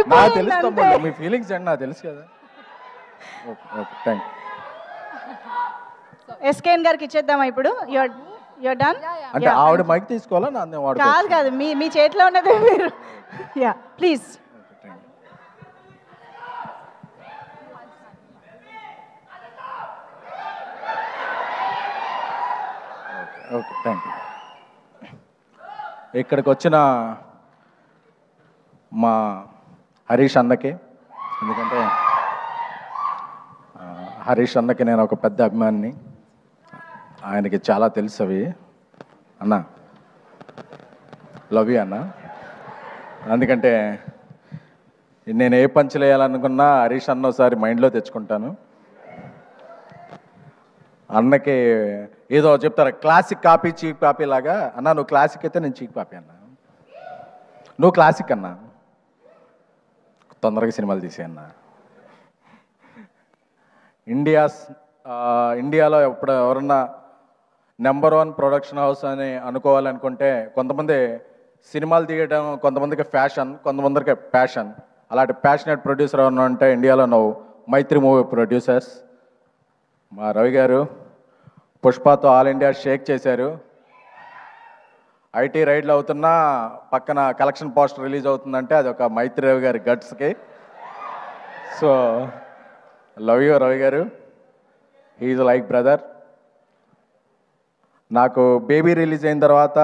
అయిపోయింది తెలుసు అంతే. తమ్ముడు, మీ ఫీలింగ్స్ అండి నాకు తెలుసు కదా. ఓకే ఓకే థ్యాంక్ ఎస్కేఎన్ గారికి ఇచ్చేద్దామా ఇప్పుడు? You're done. అంటే ఆవిడ మైక్ తీసుకోవాలా నా వాడు? కాదు కాదు, మీ చేతిలో ఉన్నదే మీరు. Yeah please. Okay thank you. ఇక్కడికి వచ్చిన మా హరీష్ అన్నకి, ఎందుకంటే హరీష్ అన్నకి నేను ఒక పెద్ద అభిమానిని, ఆయనకి చాలా తెలుసు అవి. అన్న లవ్ యూ అన్న. ఎందుకంటే నేను ఏ పంచులు వేయాలనుకున్నా హరీష్ అన్న ఒకసారి మైండ్లో తెచ్చుకుంటాను. అన్నకి ఏదో చెప్తారు క్లాసిక్ కాపీ చీప్ కాపీ లాగా. అన్న నువ్వు క్లాసిక్ అయితే నేను చీప్ కాపీ అన్న, నువ్వు క్లాసిక్ అన్న, తొందరగా సినిమాలు తీసేయన్న. ఇండియాలో ఎవరన్నా నెంబర్ 1 ప్రొడక్షన్ హౌస్ అని అనుకోవాలనుకుంటే కొంతమంది సినిమాలు తీయడం, కొంతమందికి ఫ్యాషన్, కొంతమందికి ప్యాషన్. అలాంటి ప్యాషనేట్ ప్రొడ్యూసర్ ఎవరన్నా అంటే ఇండియాలో నువ్వు మైత్రి మూవీ ప్రొడ్యూసర్స్. మా రవి గారు పుష్పతో ఆల్ ఇండియా షేక్ చేశారు. ఐటీ రైడ్లు అవుతున్నా పక్కన కలెక్షన్ పోస్టర్ రిలీజ్ అవుతుందంటే అది ఒక మైత్రి రవి గారి గట్స్కి. సో లవ్ యూ రవి గారు, హీఈస్ లైక్ బ్రదర్. నాకు బేబీ రిలీజ్ అయిన తర్వాత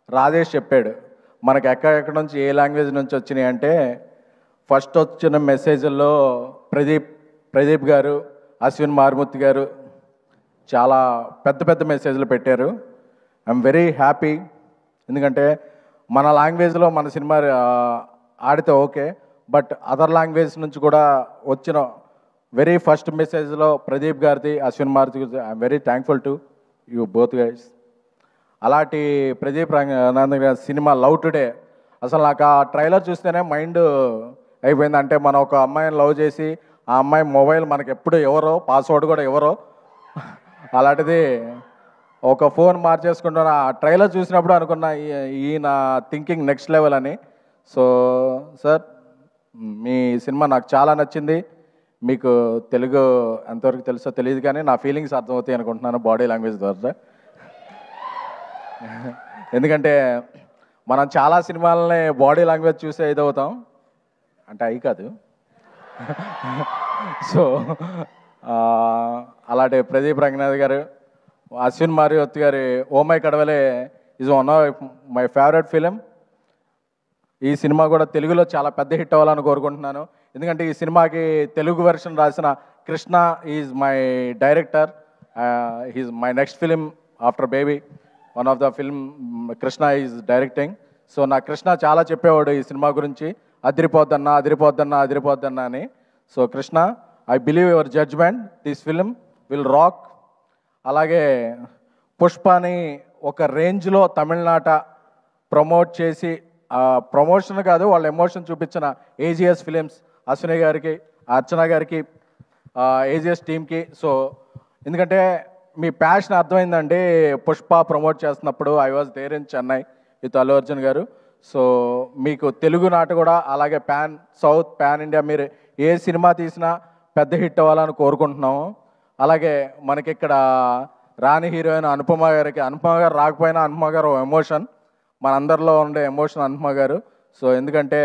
రాజేష్ చెప్పాడు మనకు ఎక్కడెక్కడ నుంచి ఏ లాంగ్వేజ్ నుంచి వచ్చినాయి అంటే, ఫస్ట్ వచ్చిన మెసేజ్ల్లో ప్రదీప్ గారు, అశ్విన్ మారుమూర్తి గారు చాలా పెద్ద పెద్ద మెసేజ్లు పెట్టారు. I'm very happy. ఎందుకంటే మన లాంగ్వేజ్లో మన సినిమా ఆడితే ఓకే, బట్ అదర్ లాంగ్వేజ్ నుంచి కూడా వచ్చిన వెరీ ఫస్ట్ మెసేజ్లో ప్రదీప్ గారిది, అశ్విన్ మారుతి గారిది I'm very thankful to you both guys. అలాంటి ప్రదీప్ రంగనాథన్ గారి సినిమా లవ్ టుడే అసలు నాకు ఆ ట్రైలర్ చూస్తేనే మైండ్ అయిపోయింది. అంటే మనం ఒక అమ్మాయిని లవ్ చేసి ఆ అమ్మాయి మొబైల్ మనకి ఎప్పుడు ఎవరో, పాస్వర్డ్ కూడా ఎవరో, అలాంటిది ఒక ఫోన్ మార్చేసుకుంటున్న ఆ ట్రైలర్ చూసినప్పుడు అనుకున్నా ఈయన థింకింగ్ నెక్స్ట్ లెవెల్ అని. సో సార్ మీ సినిమా నాకు చాలా నచ్చింది. మీకు తెలుగు ఎంతవరకు తెలుసో తెలియదు కానీ నా ఫీలింగ్స్ అర్థమవుతాయి అనుకుంటున్నాను బాడీ లాంగ్వేజ్ ద్వారా. ఎందుకంటే మనం చాలా సినిమాలని బాడీ లాంగ్వేజ్ చూసే ఇదవుతాం, అంటే అవి కాదు. సో అలాంటి ప్రదీప్ రంగనాథ్ గారు, అశ్విన్ మారుతి గారి oh my Kadavule is one of my favourite film. ఈ సినిమా కూడా తెలుగులో చాలా పెద్ద హిట్ అవ్వాలని కోరుకుంటున్నాను. ఎందుకంటే ఈ సినిమాకి తెలుగు వెర్షన్ రాసిన Krishna is my director. He's my next film after Baby. One of the film Krishna is directing. So నా కృష్ణ చాలా చెప్పేవాడు ఈ సినిమా గురించి, అదిరిపోద్దన్నా అదిరిపోద్దన్నా అదిరిపోద్దన్నా అని. So Krishna, I believe your judgment, this film will rock. అలాగే పుష్పని ఒక రేంజ్లో తమిళనాట ప్రమోట్ చేసి, ప్రమోషన్ కాదు వాళ్ళ ఎమోషన్ చూపించిన ఏజిఎస్ ఫిలిమ్స్, అశ్విని గారికి, అర్చన గారికి, ఏజిఎస్ టీమ్కి. సో ఎందుకంటే మీ ప్యాషన్ అర్థమైందండి. పుష్ప ప్రమోట్ చేస్తున్నప్పుడు I was there in Chennai with Allu Arjun గారు. సో మీకు తెలుగు నాట కూడా అలాగే పాన్ సౌత్, పాన్ ఇండియా మీరు ఏ సినిమా తీసినా పెద్ద హిట్ అవ్వాలని కోరుకుంటున్నాము. అలాగే మనకి ఇక్కడ రాణి హీరోయిన్ అనుపమ గారికి, అనుపమ గారు రాకపోయినా అనుపమ గారు ఎమోషన్, మనందరిలో ఉండే ఎమోషన్ అనుపమ గారు. సో ఎందుకంటే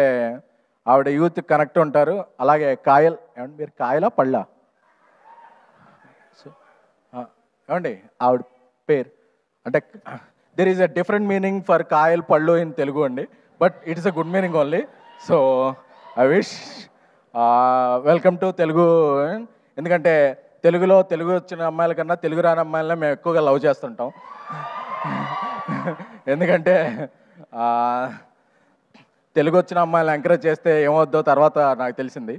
ఆవిడ యూత్ కనెక్ట్ ఉంటారు. అలాగే కాయల్, ఏమండి మీరు కాయలా పళ్ళా? సో ఏమండి ఆవిడ పేరు అంటే there is a different meaning for Kayal పళ్ళు ఇన్ తెలుగు అండి, but it is a good meaning only. So I wish welcome to Telugu. ఎందుకంటే తెలుగు వచ్చిన అమ్మాయిల కన్నా తెలుగు రాని అమ్మాయిలనే మేము ఎక్కువగా లవ్ చేస్తుంటాం. ఎందుకంటే తెలుగు వచ్చిన అమ్మాయిలను ఎంకరేజ్ చేస్తే ఏమవుద్దో తర్వాత నాకు తెలిసింది.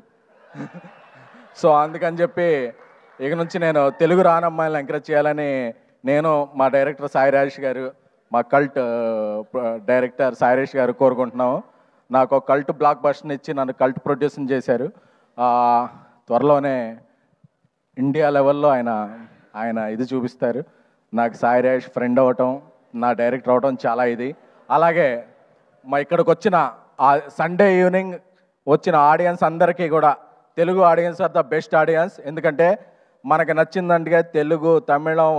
సో అందుకని చెప్పి ఇక నుంచి నేను తెలుగు రాని అమ్మాయిలను ఎంకరేజ్ చేయాలని నేను, మా డైరెక్టర్ సాయి రాజేష్ గారు, మా కల్ట్ డైరెక్టర్ సాయి రాజేష్ గారు కోరుకుంటున్నాము. నాకు ఒక కల్ట్ బ్లాక్ బస్టర్ని ఇచ్చి నన్ను కల్ట్ ప్రొడ్యూసింగ్ చేశారు. త్వరలోనే ఇండియా లెవెల్లో ఆయన ఇది చూపిస్తారు. నాకు సాయి రాజేష్ ఫ్రెండ్ అవ్వటం, నా డైరెక్టర్ అవ్వటం చాలా ఇది. అలాగే మా ఇక్కడికి వచ్చిన సండే ఈవినింగ్ వచ్చిన ఆడియన్స్ అందరికీ కూడా, Telugu audience are the best audience. ఎందుకంటే మనకు నచ్చిందంటే తెలుగు, తమిళం,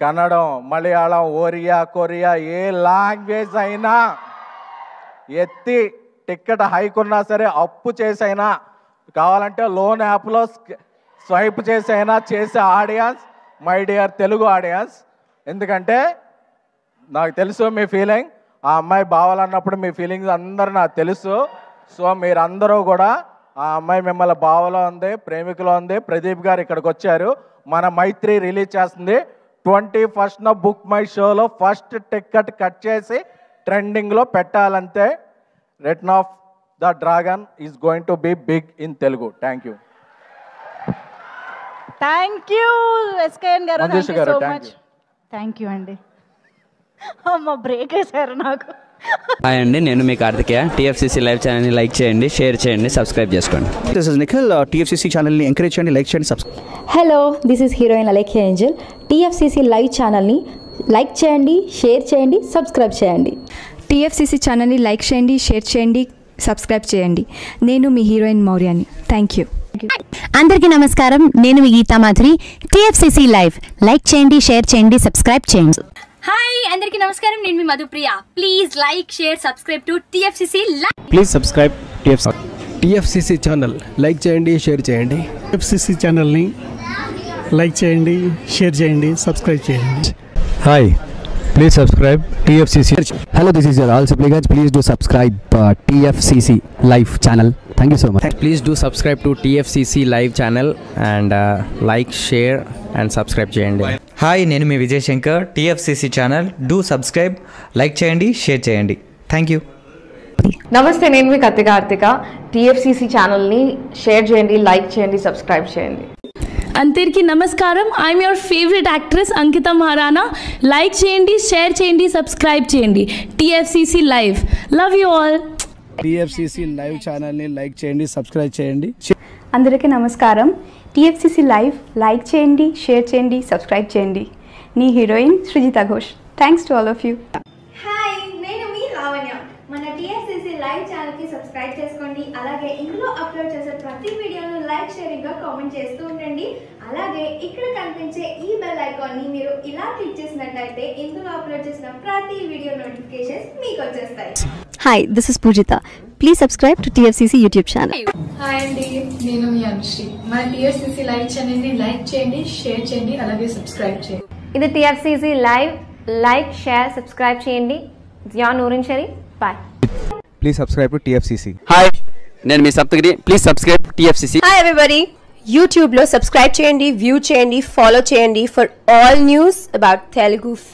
కన్నడం, మలయాళం, ఒరియా, కొరియా ఏ లాంగ్వేజ్ అయినా ఎత్తి టికెట్ హైక్ ఉన్నా సరే అప్పు చేసైనా, కావాలంటే లోన్ యాప్లో స్వైప్ చేసైనా చేసే audience my dear Telugu audience. ఎందుకంటే నాకు తెలుసు మీ ఫీలింగ్, ఆ అమ్మాయి బావాలన్నప్పుడు మీ ఫీలింగ్స్ అందరూ నాకు తెలుసు. సో మీరందరూ కూడా ఆ అమ్మాయి మిమ్మల్ని బావలో ఉంది, ప్రేమికులో ఉంది. ప్రదీప్ గారు ఇక్కడికి వచ్చారు, మన మైత్రి రిలీజ్ చేస్తుంది 21st బుక్ మై షోలో ఫస్ట్ టికెట్ కట్ చేసి ట్రెండింగ్లో పెట్టాలంతే. Return of the dragon is going to be big in Telugu. Thank you. Thank you SKN గారు, మంజుష గారు, సో మచ్. థ్యాంక్ యూ అండి. అమ్మ బ్రేక్ వేశారు నాకు. హాయ్ అండి, నేను మీ కార్తికేయ. టీఎఫ్సీసీ లైవ్ ఛానల్ని లైక్ చేయండి, షేర్ చేయండి, సబ్స్క్రైబ్ చేసుకోండి. This is Nikhil. టీఎఫ్సీసీ ఛానల్ని ఎంకరేజ్ చేయండి, లైక్ చేయండి, subscribe. Hello, this is heroine Alekhya Angel. TFCC live ఛానల్ని లైక్ చేయండి, షేర్ చేయండి, సబ్స్క్రైబ్ చేయండి. టీఎఫ్సీసీ ఛానల్ని లైక్ చేయండి, షేర్ చేయండి, సబ్స్క్రైబ్ చేయండి. నేను మీ హీరోయిన్ మౌర్యాని. Thank you. అందరికీ నమస్కారం, నేను మీ Geetha Madhuri. TFCC live like చేయండి, షేర్ చేయండి, సబ్స్క్రైబ్ చేయండి. హాయ్ అందరికీ నమస్కారం, నేను మీ Madhupriya. Please like, share, subscribe to TFCC live. Please subscribe TFCC channel like చేయండి, షేర్ చేయండి. టీఎఫ్సీసీ ఛానల్ని లైక్ చేయండి, షేర్ చేయండి, సబ్స్క్రైబ్ చేయండి. Hi, please subscribe TFCC. Hello, this is your all supplicants. Please do subscribe TFCC live channel. Thank you so much. Please do subscribe to TFCC live channel and like, share and subscribe చేయండి. Hi, నేను మీ Vijay Shankar. TFCC channel do subscribe, like చేయండి, share చేయండి. Thank you. నమస్తే, నేను మీ Karthika. TFCC ఛానల్ని share చేయండి, లైక్ చేయండి, సబ్స్క్రైబ్ చేయండి. అందరికీ నమస్కారం, I'm your favourite actress Ankita Maharana. Like చేయండి, షేర్ చేయండి, సబ్స్క్రైబ్ చేయండి. TFCC live, love you all. TFCC live ఛానల్ని లైక్ చేయండి, సబ్స్క్రైబ్ చేయండి. అందరికీ నమస్కారం. టీఎఫ్సీసీ లైవ్ లైక్ చేయండి, షేర్ చేయండి, సబ్స్క్రైబ్ చేయండి. నీ heroine Srujitha Ghosh. Thanks to all of you. Hi, నేను మీ లావణ్య. మన టీఎఫ్సీసీ లైవ్ ఛానల్కి సబ్స్క్రైబ్ చేసుకోండి. అలాగే ఇందులో అప్లోడ్ చేసే ప్రతి వీడియోను లైక్, షేరింగ్గా కామెంట్ చేస్తూ ఉండండి. అలాగే ఇక్కడ కనిపించే ఈ బెల్ ఐకాన్ని మీరు ఇలా క్లిక్ చేసినట్లయితే ఇందులో అప్లోడ్ చేసిన ప్రతి వీడియో నోటిఫికేషన్స్ మీకు వచ్చేస్తాయి. Hi, this is Poojitha. Please subscribe to TFCC YouTube channel. Hi అండి, నేను మీ అనుశ్రీ. మన టీఎఫ్సీసీ లైవ్ ఛానల్ని లైక్ చేయండి, షేర్ చేయండి, అలాగే సబ్స్క్రైబ్ చేయండి. ఇది TFCC live. Like, share, subscribe చేయండి. Zia Noorin Shari. Bye. Please subscribe to TFCC. Hi, నేను మీ Saptagiri. Please subscribe TFCC. Hi everybody, యూట్యూబ్లో సబ్స్క్రైబ్ చేయండి, వ్యూ చేయండి, ఫాలో చేయండి for all news about Telugu film.